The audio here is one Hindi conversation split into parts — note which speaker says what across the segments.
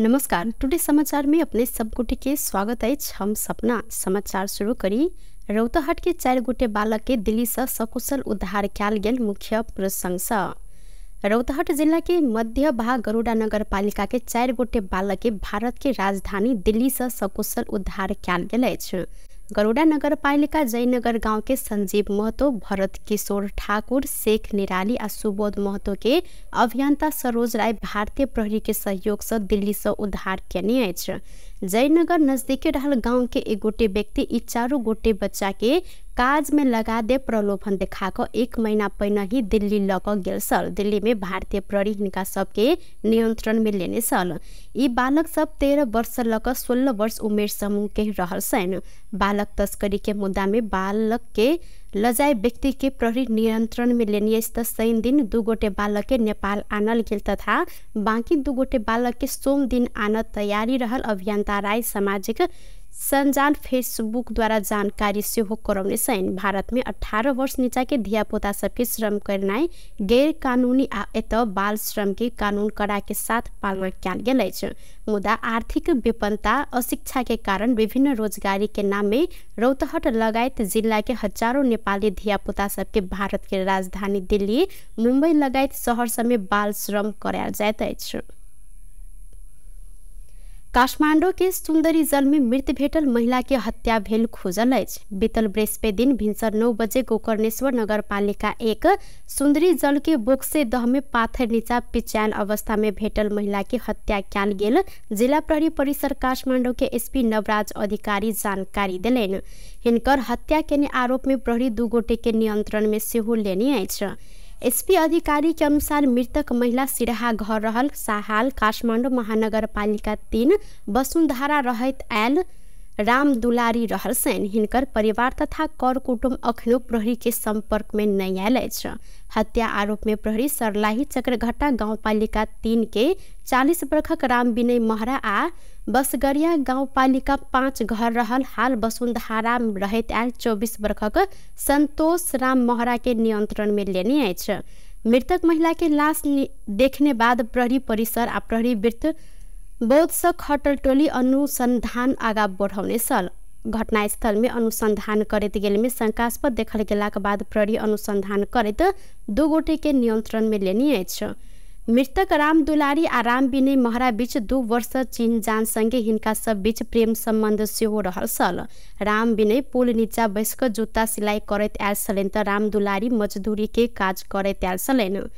Speaker 1: नमस्कार। टुडे समाचार में अपने सबगोटे के स्वागत है। हम सपना समाचार शुरू करी। रौतहट के 4 गोटे बालक के दिल्ली से सकुशल उद्धार कैल गेल मुख्य प्रशंसा। रौतहट जिला के मध्य भाग गरुड़ा नगर पालिका के 4 गोटे बालक के भारत के राजधानी दिल्ली से सकुशल उद्धार कैल गेल अछि। गरुड़ा नगर पालिका जयनगर गांव के संजीव महतो, भरत किशोर ठाकुर, शेख निराली आ सुबोध महतो के अभियंता सरोज राय भारतीय प्रहरी के सहयोग से दिल्ली से उद्धार केने अछि। जयनगर नजदीके रहल गांव के एक गोटे व्यक्ति ई 4 गोटे बच्चा के काज में लगा दे प्रलोभन देखाकर 1 महीना पहिने ही दिल्ली ल क गेल छल। दिल्ली में भारतीय प्रहरी हिनका सबके नियंत्रण में लेने छल। ई बालक सब 13 वर्ष से लकर 16 वर्ष उमेर समूह के रहल छन्। बालक तस्करी के मुद्दा में बालक के लजाए व्यक्ति के प्रहरी नियंत्रण में लेने शनि दिन 2 गोटे बालक के नेपाल आनल गेल तथा बाकी 2 गोटे बालक के सोम दिन आनत तैयारी रहल। अभियंता राय सामाजिक संजाल फेसबुक द्वारा जानकारी से हो करौने छन्। भारत में 18 वर्ष नीचा के धियापुता सबके श्रम करनाई गैर कानूनी आ एत बाल श्रम के कानून कड़ा के साथ पालना कैल गेल अछि। मुदा आर्थिक विपन्नता अशिक्षा के कारण विभिन्न रोजगारी के नाम में रौतहट लगायत जिला के हजारों नेपाली धियापुता सबके भारत के राजधानी दिल्ली, मुंबई लगायत शहर समेत बाल श्रम करायल जाइत अछि। काठमांडू के सुंदरी जल में मृत भेटल महिला के हत्या भेल खोजल अछि। बीतल बृहस्पति दिन भिनसर 9 बजे गोकर्णेश्वर नगर पालिका 1 सुंदरी जल के बोक्से दह में पाथर नीचा पिचायल अवस्था में भेटल महिला के हत्या कैल गेल जिला प्रहरी परिसर काठमांडू के एसपी नवराज अधिकारी जानकारी देलनि। हिनकर हत्या केने आरोप में प्रहरी 2 गोटे के नियंत्रण में सेहो लेने अछि। एसपी अधिकारी के अनुसार मृतक महिला सिराहा घर रहल साहाल काठमांडू महानगर पालिका 3 वसुंधरा रहत आयल राम दुलारी रहल छन्। हिनकर परिवार तथा कर कुटुंब अखनो प्रहरी के संपर्क में नहीं आयल अछि। हत्या आरोप में प्रहरी सरलाही चक्रघट्टा गांव पालिका 3 के 40 वर्षक राम विनय महरा आ बसगरिया गांव पालिका 5 घर रहल हाल वसुंधरा रहत आयल 24 वर्षक संतोष राम महरा के नियंत्रण में लेने अछि। मृतक महिला के लाश देखने बाद प्रहरी परिसर आ प्रहरी वृत्त बौद्ध से खटल टोली अनुसंधान आगा बढ़ौने छल। घटनास्थल में अनुसंधान करैत गेल में शंकास्पद देखल गेलाक बाद प्रहरी अनुसंधान करैत 2 गोटे के नियंत्रण में लेने अछि। मृतक राम दुलारी आ राम विनय महरा बीच 2 वर्ष चीन जान संगे हिनका सब बीच प्रेम संबंध सेहो रहल छल। राम विनय पुल नीचा बैस क जूता सिलाई करैत आयल छलनि त राम दुलारी मजदूरी के काज करैत आयल छलनि।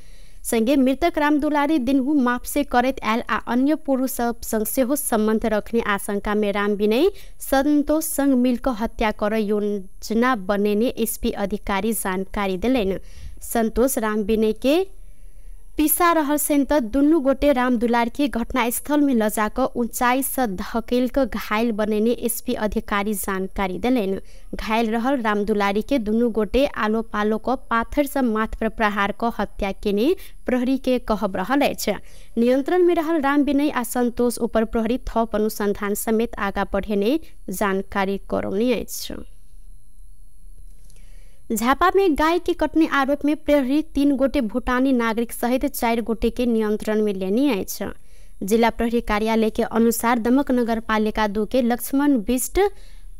Speaker 1: संगे मृतक राम दुलारी दिनहु माप से करैत आयल आ अन्य पुरुष सब संग सेहो संबंध रखने आशंका में राम विनय संतोष संग मिलकर हत्या कर योजना बनेने एसपी अधिकारी जानकारी देलनि। संतोष राम विनय के पिसा रहल छन् त दुनू गोटे राम दुलार के घटनास्थल में लजाकर ऊंचाई से धकेल कर घायल बनेने एसपी अधिकारी जानकारी देलनि। घायल रहल राम दुलारी के दुनू गोटे आलो पालो को पाथर से माथ पर प्रहार को हत्या केने प्रहरी के कहब रहल अछि। नियंत्रण में रहल राम विनय आ संतोष ऊपर प्रहरी थप अनुसंधान समेत आगा बढ़ेने जानकारी करौने अछि। झापा में गाय के कटने आरोप में प्रहरी 3 गोटे भूटानी नागरिक सहित 4 गोटे के नियंत्रण में लेने अछि। जिला प्रहरी कार्यालय के अनुसार दमक नगर पालिका 2 के लक्ष्मण बिष्ट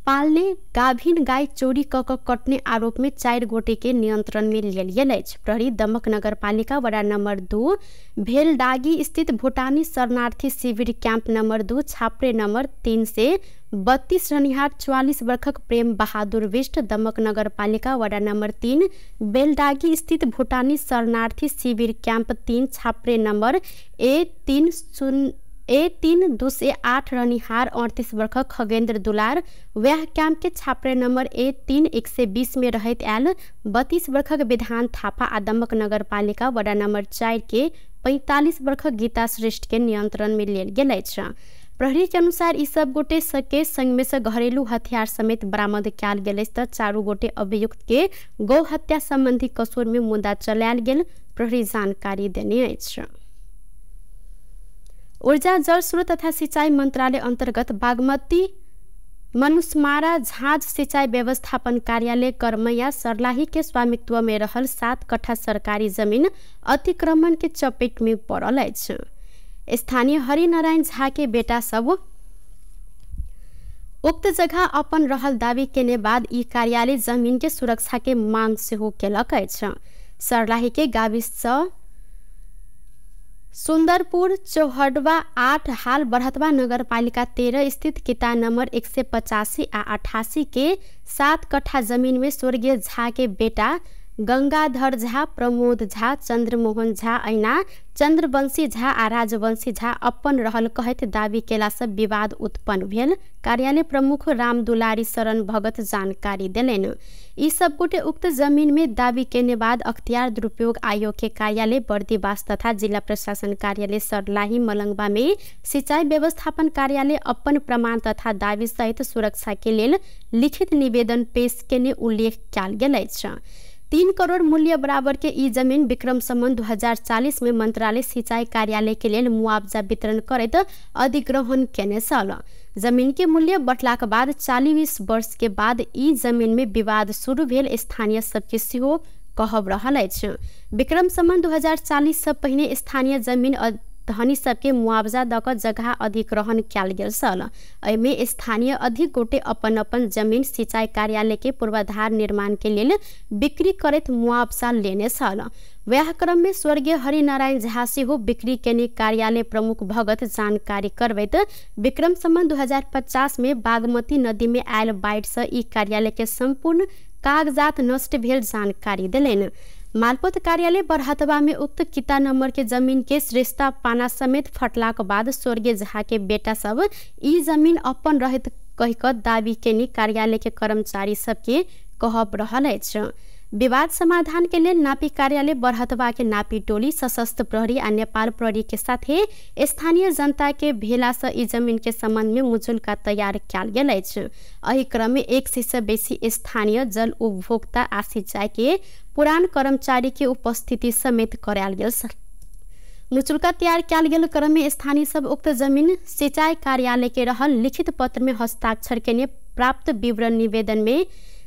Speaker 1: पाल ने गाभीन गाय चोरी क कटने आरोप में 4 गोटे के नियंत्रण में लेल गेल अछि। प्रहरी दमक नगर पालिका वडा नंबर 2 भेलडागी स्थित भूटानी शरणार्थी शिविर कैंप नंबर 2 छापरे नंबर 3 से 32 रहनिहार 44 वर्षक प्रेम बहादुर बिष्ट, दमक नगर पालिका वडा नंबर 3 बेलडागी स्थित भूटानी शरणार्थी शिविर कैंप 3 छापरे नंबर A3 2 से 8 रहनिहार 38 वर्षक खगेंद्र दुलार, वह कैंप के छापरे नंबर A3 120 में रहत आयल 32 वर्षक विधान थापा आ दमक नगर पालिका वडा नंबर 4 के 45 वर्षक गीता श्रेष्ठ के नियंत्रण में लेल गेल अछि। प्रहरी के अनुसार ई सब गोटे के संग में से घरेलू हथियार समेत बरामद कैल गेल अछि त 4 गोटे अभियुक्त के गौ हत्या संबंधी कसूर में मुद्दा चलायल गेल प्रहरी जानकारी देने अछि। ऊर्जा जल स्रोत तथा सिंचाई मंत्रालय अंतर्गत बागमती मनुस्मारा झाँझ सिंचाई व्यवस्थापन कार्यालय करमैया सरलाही के स्वामित्व में रहल 7 कट्ठा सरकारी जमीन अतिक्रमण के चपेट में पड़ल अछि। स्थानीय हरिनारायण झा के बेटा सब उक्त जगह अपन रहल दावी केने बाद ई कार्यालय जमीन के सुरक्षा के मांग से हो केलक अछि। सर्लाही के गाविस सुंदरपुर चौहडवा 8 हाल बढ़तवा नगरपालिका 13 स्थित किता नंबर 185 आ 88 के 7 कट्ठा जमीन में स्वर्गीय झा के बेटा गंगाधर झा, प्रमोद झा, चंद्रमोहन झा, ऐना चंद्रवंशी झा आ राजवंशी झा अपन रहल कहत दावी केला से विवाद उत्पन्न भेल। कार्यालय प्रमुख राम दुलारी शरण भगत जानकारी देलनि। ई सब गोटे उक्त जमीन में दावी केने बाद अख्तियार दुरुपयोग आयोग के कार्यालय बर्दीवास तथा जिला प्रशासन कार्यालय सर्लाही मलंगवा में सिंचाई व्यवस्थापन कार्यालय अपन प्रमाण तथा दावी सहित सुरक्षा के लेल लिखित निवेदन पेश केने उल्लेख कयल गेल अछि। 3 करोड़ मूल्य बराबर के ई जमीन विक्रम संवत 2040 में मंत्रालय सिंचाई कार्यालय के लेल मुआवजा वितरण करैत अधिग्रहण केने छल। जमीन के मूल्य बढ़लाक बाद 40 वर्ष के बाद ई जमीन में विवाद शुरू भेल स्थानीय सबके सेहो कहब रहल अछि। विक्रम संवत 2040 से पहिने स्थानीय जमीन धनी सबके मुआवजा दक जगह अधिग्रहण कयल गेल छल। एहिमे स्थानीय अधिक गोटे अपन अपन जमीन सिंचाई कार्यालय के पूर्वाधार निर्माण के लेल बिक्री करैत मुआवजा लेने छल। वह क्रम में स्वर्गीय हरिनारायण झा सेहो बिक्री केने कार्यालय प्रमुख भगत जानकारी करबैत विक्रम संवत 2050 में बागमती नदी में आयल बाढ़ि से ई कार्यालय के संपूर्ण कागजात नष्ट भेल जानकारी देलनि। मालपोत कार्यालय बरहतवा में उक्त किता नंबर के जमीन के श्रेष्ठता पाना समेत फटलाक बाद स्वर्गीय झा के बेटा सब ई जमीन अपन रहत कहिक दावी केने कार्यालय के कर्मचारी सबके कहब रहल अछि। विवाद समाधान के लिए नापी कार्यालय बरहतवा के नापी टोली सशस्त्र प्रहरी आ नेपाल प्रहरी के साथे स्थानीय जनता के भेला से ई जमीन के संबंध में मुचुल्का तैयार कयल गेल अछि। एहि क्रम में 100 से बेसी स्थानीय जल उपभोक्ता आ सिंचाई के पुरान कर्मचारी के उपस्थिति समेत करायल गेल। मुचुल्का तैयार कयल गेल क्रम में स्थानीय सब उक्त जमीन सिंचाई कार्यालय के रहल लिखित पत्र में हस्ताक्षर केने प्राप्त विवरण निवेदन में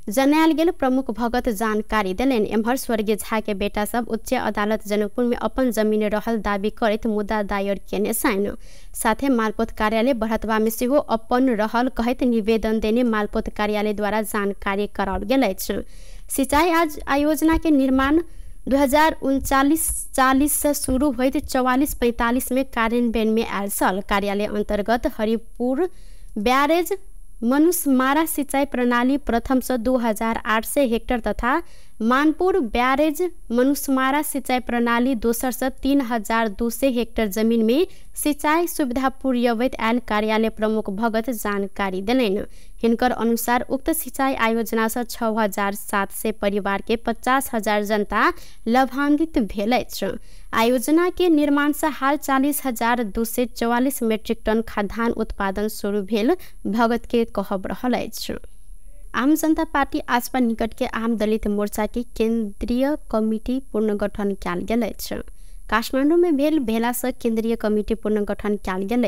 Speaker 1: जनायल गेल प्रमुख भगत जानकारी देलनि। एम्हर स्वर्गीय झा के बेटा सब उच्च अदालत जनकपुर में अपन जमीन रहल दावी करैत मुद्दा दायर केने छनि। साथे मालपोत कार्यालय बढ़तवा में सेहो अपन रहल कहैत निवेदन देने मालपोत कार्यालय द्वारा जानकारी कराओल गेल अछि। सिंचाई आयोजना के निर्माण 2039-40 से शुरू होइत 44-45 में कार्यान्वयन में आयल छल। कार्यालय अंतर्गत हरिपुर ब्यारेज मनुष्यमारा सिंचाई प्रणाली प्रथम से 2800 हेक्टर तथा मानपुर ब्यारेज मनुष्यमारा सिंचाई प्रणाली दोसर से 3200 हेक्टर जमीन में सिंचाई सुविधा पुर्यवैत आयल कार्यालय प्रमुख भगत जानकारी देलनि। हिनकर अनुसार उक्त सिंचाई आयोजना से 6700 परिवार के 50,000 जनता लाभान्वित भेल अछि। आयोजना के निर्माण से हाल 40,244 मेट्रिक टन खाद्यान्न उत्पादन शुरू भेल भगत के कहब रहल अछि। आम जनता पार्टी आजपा निकट के आम दलित मोर्चा के केंद्रीय कमिटी पुनर्गठन कयल गेल अछि। काठमांडू में भेला से केंद्रीय कमिटी पुनर्गठन कयल गेल।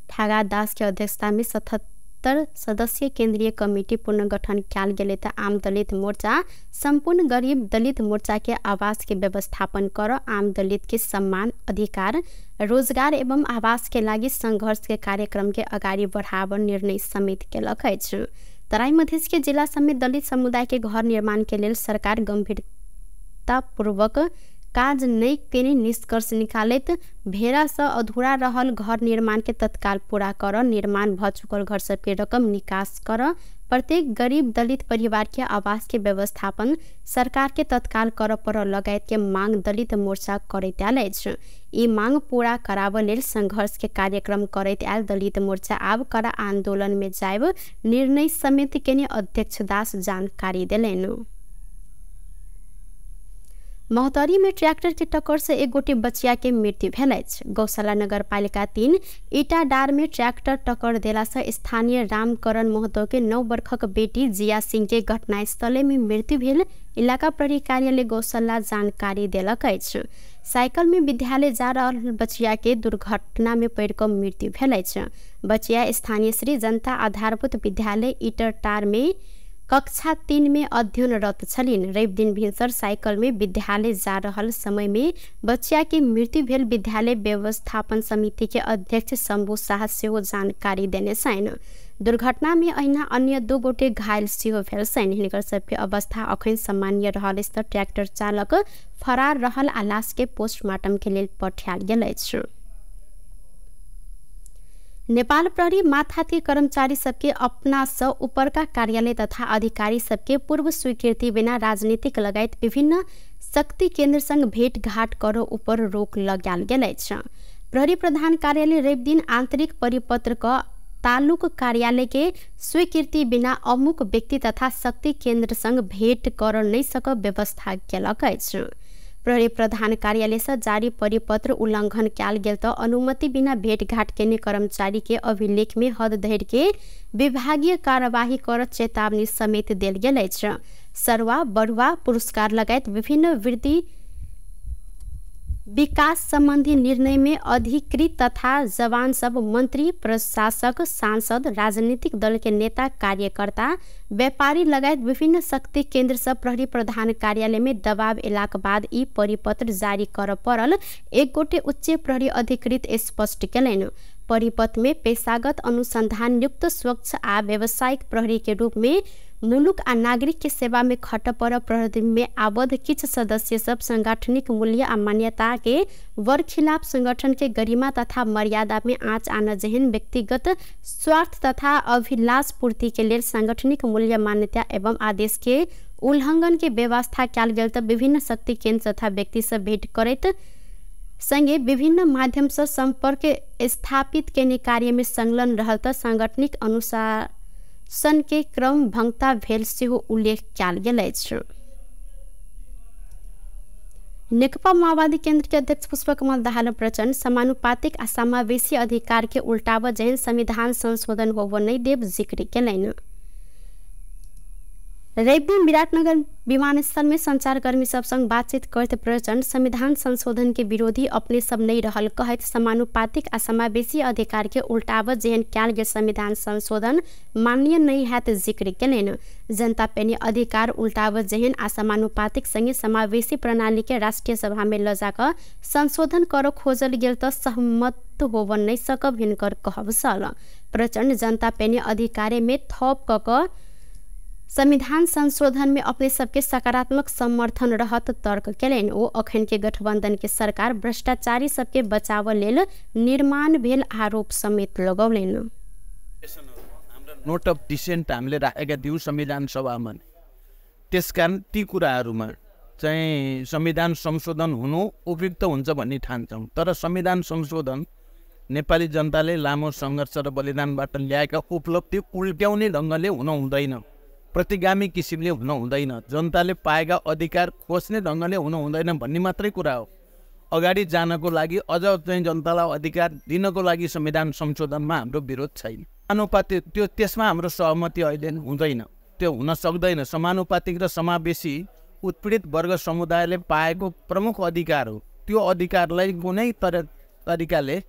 Speaker 1: ठागा दास के अध्यक्षता में 77 सदस्यीय केंद्रीय कमिटी पुनर्गठन कयल गेल। त आम दलित मोर्चा संपूर्ण गरीब दलित मोर्चा के आवास के व्यवस्थापन कर आम दलित के सम्मान, अधिकार, रोजगार एवं आवास के लागि संघर्ष के कार्यक्रम के अगाडि बढ़ावन निर्णय समेत केलक अछि। तराई मधेश के जिला समेत दलित समुदाय के घर निर्माण के लेल सरकार गंभीरतापूर्वक काज नहीं केने निष्कर्ष निकालैत भेड़ा से अधूरा रहल घर निर्माण के तत्काल पूरा कर, निर्माण भ चुकल घर सबके रकम निकास कर, प्रत्येक गरीब दलित परिवार के आवास के व्यवस्थापन सरकार के तत्काल कर पर लगायत के मांग दलित मोर्चा करैत आयल अछि। ई मांग पूरा कराबऽ लेल संघर्ष के कार्यक्रम करैत आयल दलित मोर्चा आब कड़ा आंदोलन में जायब निर्णय समेत केने अध्यक्ष दास जानकारी देलनि। महोत्तरी में ट्रैक्टर के टक्कर से एक गोटे बचिया के मृत्यु भेल अछि। गौशाला नगर पालिका 3 ईटाडार में ट्रैक्टर टक्कर देला से स्थानीय रामकरण महतो के 9 वर्षक बेटी जिया सिंह के घटनास्थले में मृत्यु भेल। इलाका प्रहरी कार्यालय गौशाला जानकारी देलक अछि। साइकिल में विद्यालय जा रहल बचिया के दुर्घटना में पड़ कर मृत्यु भेल अछि। बचिया स्थानीय श्री जनता आधारभूत विद्यालय ईटाटार में कक्षा 3 में अध्ययनरत छलिन। रवि दिन भिनसर साइकल में विद्यालय जा रहल समय में बच्चिया के मृत्यु भेल। विद्यालय व्यवस्थापन समिति के अध्यक्ष शंभू शाह सेहो जानकारी देने छन्। दुर्घटना में अहिना अन्य 2 गोटे घायल सेहो भेल छन्। हिनकर सबके अवस्था अखन सामान्य रहल। ट्रैक्टर चालक फरार रहल आ लाश के पोस्टमार्टम के लेल पठायल गेल अछि। नेपाल प्रहरी मातहत के कर्मचारी सबके अपना स ऊपर का कार्यालय तथा अधिकारी सबके पूर्व स्वीकृति बिना राजनीतिक लगायत विभिन्न शक्ति केंद्र संग भेंटघाट करो ऊपर रोक लगायल गेल अछि। प्रहरी प्रधान कार्यालय रवि दिन आंतरिक परिपत्र क तालुक कार्यालय के स्वीकृति बिना अमुक व्यक्ति तथा शक्ति केंद्र संग भेंट कर नहीं सक व्यवस्था केलक अछि। प्रहरी प्रधान कार्यालय से जारी परिपत्र उल्लंघन कयल गेल त अनुमति बिना भेंटघाट केने कर्मचारी के अभिलेख में हद धरि के विभागीय कार्यवाही कर चेतावनी समेत देल गेल अछि। सरवा बढ़ुआ पुरस्कार लगायत विभिन्न वृद्धि विकास संबंधी निर्णय में अधिकृत तथा जवान सब, मंत्री, प्रशासक, सांसद, राजनीतिक दल के नेता, कार्यकर्ता, व्यापारी लगायत विभिन्न शक्ति केंद्र सब प्रहरी प्रधान कार्यालय में दबाव एलाक बाद ई परिपत्र जारी कर पड़ल। एक गोटे उच्च प्रहरी अधिकृत स्पष्ट केलनि। परिपत्र में पेशागत अनुसंधान युक्त स्वच्छ आ व्यावसायिक प्रहरी के रूप में मुलुक आ नागरिक के सेवा में खटपर प्रहरी में आबद्ध किछ सदस्य सब सांगठनिक मूल्य आ मान्यता के वर्ग खिलाफ संगठन के गरिमा तथा मर्यादा में आँच आना जहन व्यक्तिगत स्वार्थ तथा अभिलाष पूर्ति के लिए सांगठनिक मूल्य मान्यता एवं आदेश के उल्लंघन के व्यवस्था कयल गेल। विभिन्न शक्ति केंद्र तथा व्यक्ति सब भेंट करैत संगे विभिन्न माध्यम से संपर्क स्थापित केने कार्य में संलग्न रहल त सांगठनिक अनुशासन के क्रम भंगता भेल सेहो उल्लेख कयल गेल अछि। नेकपा माओवादी केंद्र के अध्यक्ष पुष्पकमल दाहाल प्रचंड समानुपातिक आ समावेशी अधिकार के उल्टाव जहन संविधान संशोधन होब नहीं देव जिक्र केलनि। रवि दिन विराटनगर विमानस्थल में संचारकर्मी सब संग बातचीत करते प्रचंड संविधान संशोधन के विरोधी अपने सब नहीं रहल कहत समानुपातिक आ समावेशी अधिकार के उल्टाव जेहन कयल गेल संविधान संशोधन मान्य नहीं हैत जिक्र केलनि। जनता पेनी अधिकार उल्टाव जेहन आ समानुपातिक संगे समावेशी प्रणाली के राष्ट्रीय सभा में ल जाकर संशोधन कर खोजल गेल त सहमत होब नहीं सकब हिनकर कहब छल। प्रचंड जनता पेनी अधिकार में थप क संविधान संशोधन में अपने सबके सकारात्मक समर्थन रहत तर्क केलनि। ओ अखन के गठबंधन के सरकार भ्रष्टाचारी सबके बचाव लेल निर्माण भेल आरोप समेत लगौलनि।
Speaker 2: नोट अफ डिसेंट हामीले राखेका थियौँ संविधान सभामा। त्यसकारण ती कुराहरूमा चाहिँ संविधान संशोधन हुनु उपयुक्त हुन्छ भन्ने ठान्छौँ। तर संविधान संशोधन नेपाली जनताले लामो सङ्घर्ष र बलिदानबाट ल्याएका उपलब्धि उल्ट्याउने ढङ्गले हुन हुँदैन, प्रतिगामी किसिमले हुन हुँदैन, जनताले पाएका अधिकार खोज्ने ढङ्गले हुन हुँदैन भन्ने मात्रै कुरा हो। अगाडि जानको लागि अझ चाहिँ जनतालाई अधिकार दिनको लागि संविधान संशोधनमा हाम्रो विरोध छैन। समानुपातिक त्यो त्यसमा हाम्रो सहमति अहिले हुँदैन, त्यो हुन सक्दैन। समानुपातिक र समावेशी उत्पीडित वर्ग समुदायले पाएको प्रमुख अधिकार हो। त्यो अधिकारलाई कुनै तरिकाले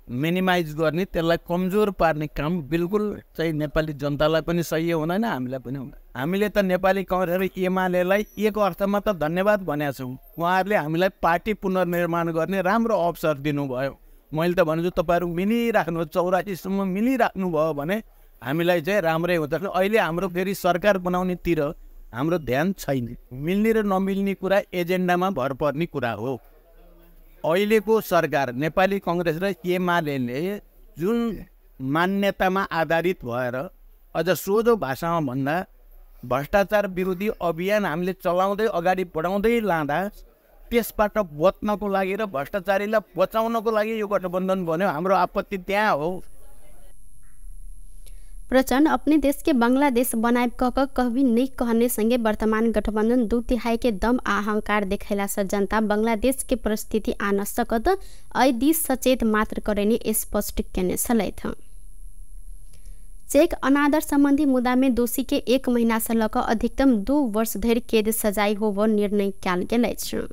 Speaker 2: मिनिमाइज गर्ने, त्यसलाई कमजोर पार्ने काम बिल्कुल चाहिँ नेपाली जनतालाई पनि सही हुँदैन, हामीलाई पनि हुँदैन। हामीले त नेपाली कांग्रेस र एमालेलाई एक अर्थमा त धन्यवाद भनेका छौँ। उहाँहरूले हामीलाई पार्टी पुनर्निर्माण गर्ने राम्रो अवसर दिनुभयो। मैले त भन्छु तपाईँहरू मिलिराख्नु, 84सम्म मिलिराख्नु भयो भने हामीलाई चाहिँ राम्रै हुन्छ। अहिले हाम्रो फेरि सरकार बनाउनेतिर हाम्रो ध्यान छैन। मिल्ने र नमिल्ने कुरा एजेन्डामा भर पर्ने कुरा हो। अहिलेको सरकार नेपाली कांग्रेस र एमालेले जुन मान्यतामा आधारित भएर अझ सोझो भाषामा भन्दा भ्रष्टाचार विरोधी अभियान हामीले चलाउँदै अगाडि बढाउँदै लाँदा त्यसबाट बच्नको लागि र भ्रष्टाचारीलाई बचाउनको लागि यो गठबन्धन बन्यो। हाम्रो आपत्ति त्यहाँ हो।
Speaker 1: प्रचंड अपने देश के बांग्लादेश बनाए कभी नहीं कहने संगे वर्तमान गठबंधन 2/3 के दम अहंकार देखैला से जनता बांग्लादेश के परिस्थिति आन सकत ऐदी सचेत मात्र करेनी स्पष्ट केने छलैथ। चेक अनादर संबंधी मुद्दा में दोषी के 1 महीना से लक अधिकतम 2 वर्ष धरि कैद सजाय होब निर्णय कयल गेल अछि।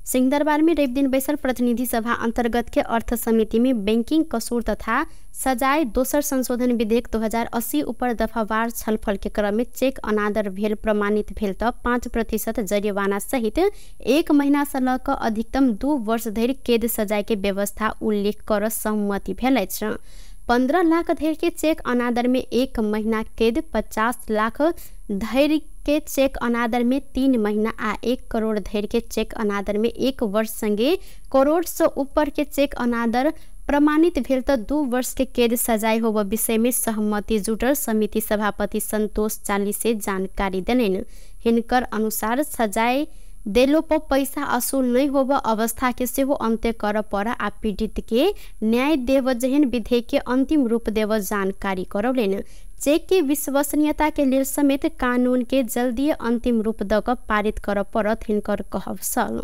Speaker 1: सिंहदरबार में रवि दिन बैसल प्रतिनिधि सभा अंतर्गत के अर्थ समिति में बैंकिंग कसूर तथा सजाय दोसर संशोधन विधेयक 2080 ऊपर दफावार छलफल के क्रम में चेक अनादर भेल प्रमाणित भेल त 5% जरिवाना सहित 1 महीना से ल क अधिकतम 2 वर्ष धरि कैद सजाय के व्यवस्था उल्लेख कर सहमति भेल अछि। 15 लाख धरि के चेक अनादर में 1 महीना कैद, 50 लाख धरि के चेक अनादर में 3 महीना आ 1 करोड़ धरि के चेक अनादर में 1 वर्ष संगे करोड़ से ऊपर के चेक अनादर प्रमाणित भेल त 2 वर्ष के कैद सजाय होब विषय में सहमति जुटल समिति सभापति संतोष चालीसे जानकारी देलनि। हिनकर अनुसार सजाय देलो पर पैसा असूल नहीं होब अवस्था के सेहो अंत्य कर पर आ पीड़ित के न्याय देव जहन विधेयक के अंतिम रूप देव जानकारी करौलेन। चेक के विश्वसनीयता के लेल समेत कानून के जल्दी अंतिम रूप द क पारित कर परत हिनकर कहब सल।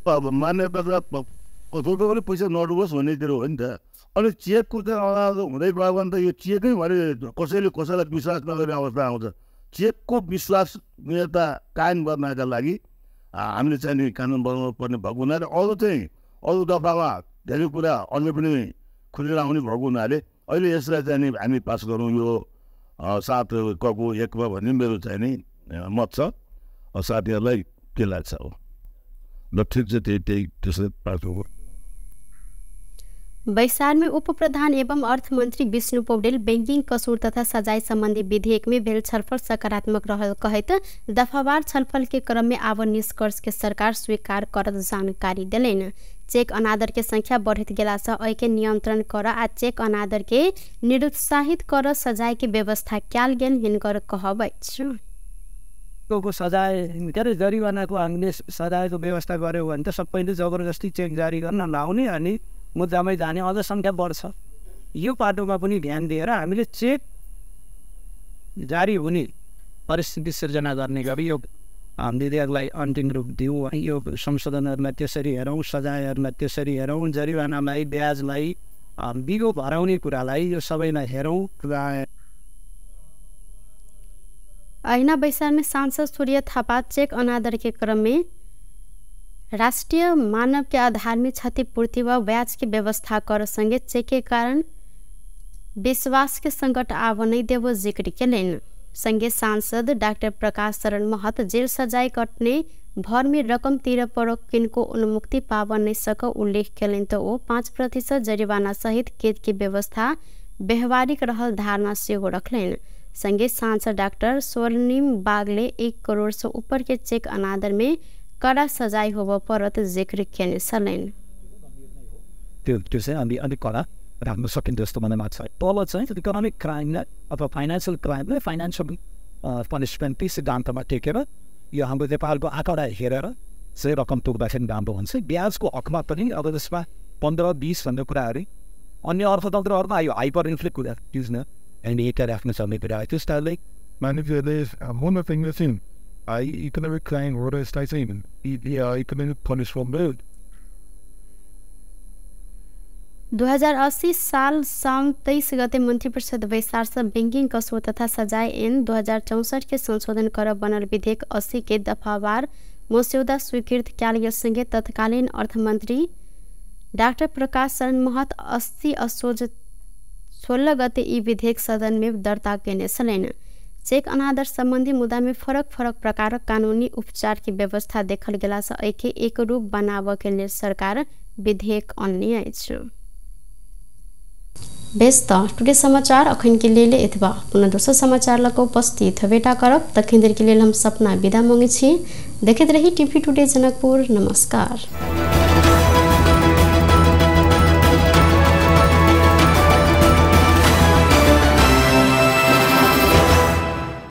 Speaker 3: मान्यता कसैको पैसा नडुबोस् भन्नेतिर हो नि त। अनि चेकको त हुँदै गयो भने त यो चेकै भने कसैले कसैलाई विश्वास नगर्ने अवस्था आउँछ। चेकको विश्वसनीयता कायम गर्नका लागि हामीले चाहिँ नि कानुन बनाउनु पर्ने भएको हुनाले अरू दफामा धेरै कुरा अन्य पनि खुलेर आउने भएको हुनाले अहिले यसलाई चाहिँ नि हामी पास गरौँ यो 7 कको 1 भन्ने मेरो चाहिँ नि मत छ। साथीहरूलाई के लाग्छ हो ल ठिक छ त्यही त्यसले पास हो।
Speaker 1: बैसार में उप प्रधान एवं अर्थ मंत्री विष्णु पौडेल बैंकिंग कसूर तथा सजाय संबंधी विधेयक में भेल छलफल सकारात्मक रहल कहत दफावार छलफल के क्रम में आवन निष्कर्ष के सरकार स्वीकार करत जानकारी दिलेन। चेक अनादर के संख्या बढ़त गेला से ओइ के नियंत्रण कर आ चेक अनादर के निरुत्साहित कर सजाय के व्यवस्था क्याल गेल हिनकर कहब अछि।
Speaker 4: को सजाय के अरे जरिवानाको हामीले सजायको व्यवस्था गर्यो भने त सबैले जबरजस्ती चेक जारी गर्न लाउने अनि मुद्दामै जाने अझ संख्या बढ्छ। यो पाटोमा पनि ध्यान दिएर हामीले चेक जारी हुने परिस्थिति सिर्जना गर्ने गरी यो विधेयकलाई अन्तिम रूप दिउँ। यो संशोधनहरूलाई त्यसरी हेरौँ, सजायहरूलाई त्यसरी हेरौँ, जरिवानालाई, ब्याजलाई, बिगो भराउने कुरालाई यो सबैलाई हेरौँ।
Speaker 1: ऐना बैसार में सांसद सूर्य थापा चेक अनादर के क्रम में राष्ट्रीय मानव के आधार में क्षतिपूर्ति व ब्याज की व्यवस्था कर संगे चेक के कारण विश्वास के संकट आव नहीं देव जिक्र केलेन। संगे सांसद डॉक्टर प्रकाश शरण महत जेल सजाय कटने भर में रकम तिर पर किनको उन्मुक्ति पाव नहीं सक उल्लेख केलेन तो वो 5% जरिवाना सहित कैद की व्यवस्था व्यवहारिक रहल धारणा से हो रखलेन। संगे सांसद डॉक्टर स्वर्णिम बागले 1 करोड़ से ऊपर के चेक अनादर में कड़ा सजाय होब परत जिक्र केने छलेन।
Speaker 4: त्यो चाहिँ हामी अलिक कडा राख्न सकिन्छ जस्तो मलाई लाग्छ। तल चाहिँ इकोनोमिक क्राइमलाई अथवा फाइनेन्सियल क्राइमलाई फाइनेन्सियल पनिसमेन्ट सिद्धान्तमा टेकेर यो हाम्रो नेपालको आँकडा हेरेर चाहिँ रकम तोक्दाखेरि राम्रो हुन्छ। ब्याजको हकमा पनि अब त्यसमा 15-20 भन्ने कुराहरू अन्य अर्थतन्त्रहरूमा यो हाइपर इन्फ्लेट कुरा बुझ्न एन्ड राख्न सक्ने कुरा त्यो स्टाइललाई
Speaker 5: मानिसहरूले one thing that's in economic crime or even economic punishment
Speaker 1: 2080 साल साउन 23 गते मंत्री परिषद बैसार से बैंकिंग कसूर तथा सजाय ऐन 2064 के संशोधन कर बनल विधेयक 80 के दफावार मस्यौदा स्वीकृत क्याल गेल संगे तत्कालीन अर्थमंत्री डॉक्टर प्रकाश शरण महत 80 असोज 16 गते ई विधेयक सदन में दर्ता केने छलेन। चेक अनादर संबंधी मुद्दा में फरक प्रकारक कानूनी उपचार की व्यवस्था देखल गेला से एके एक रूप बनाव के लिए सरकार विधेयक अन्य अछि। व्यस्त टुडे समाचार अखन के लिए एतबा पुनः दोसर समाचार लको उपस्थित भेटा करब तखन देर के लिए हम सपना विदा मांगे छी। देखैत रही टीवी टुडे जनकपुर। नमस्कार।